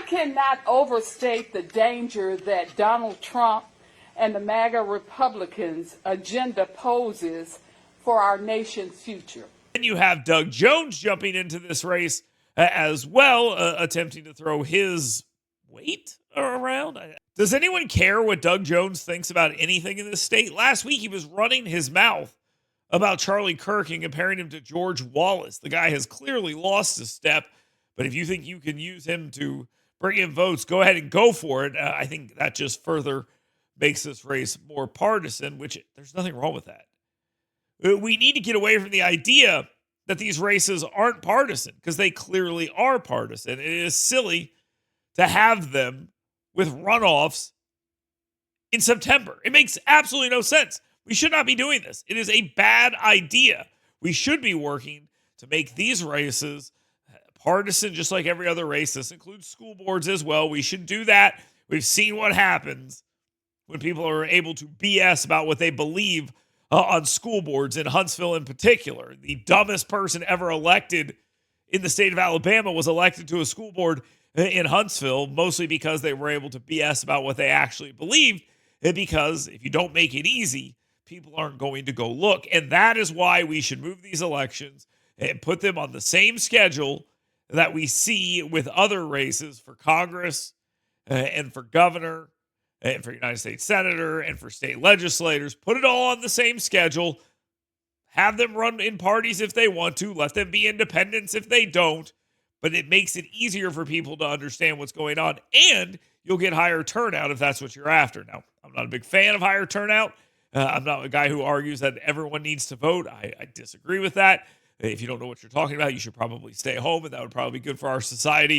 cannot overstate the danger that Donald Trump and the MAGA Republicans' agenda poses for our nation's future. And you have Doug Jones jumping into this race as well, attempting to throw his weight around. Does anyone care what Doug Jones thinks about anything in this state? Last week, he was running his mouth about Charlie Kirk and comparing him to George Wallace. The guy has clearly lost a step, but if you think you can use him to bring in votes, go ahead and go for it. I think that just further makes this race more partisan, which there's nothing wrong with that. We need to get away from the idea that these races aren't partisan, because they clearly are partisan. It is silly to have them with runoffs in September. It makes absolutely no sense. We should not be doing this. It is a bad idea. We should be working to make these races partisan, just like every other race. This includes school boards as well. We should do that. We've seen what happens when people are able to BS about what they believe on school boards in Huntsville in particular. The dumbest person ever elected in the state of Alabama was elected to a school board in Huntsville, mostly because they were able to BS about what they actually believed, and because if you don't make it easy, people aren't going to go look. And that is why we should move these elections and put them on the same schedule that we see with other races for Congress and for governor and for United States Senator and for state legislators. Put it all on the same schedule. Have them run in parties if they want to. Let them be independents if they don't. But it makes it easier for people to understand what's going on, and you'll get higher turnout if that's what you're after. Now, I'm not a big fan of higher turnout. I'm not a guy who argues that everyone needs to vote. I disagree with that. If you don't know what you're talking about, you should probably stay home, and that would probably be good for our society.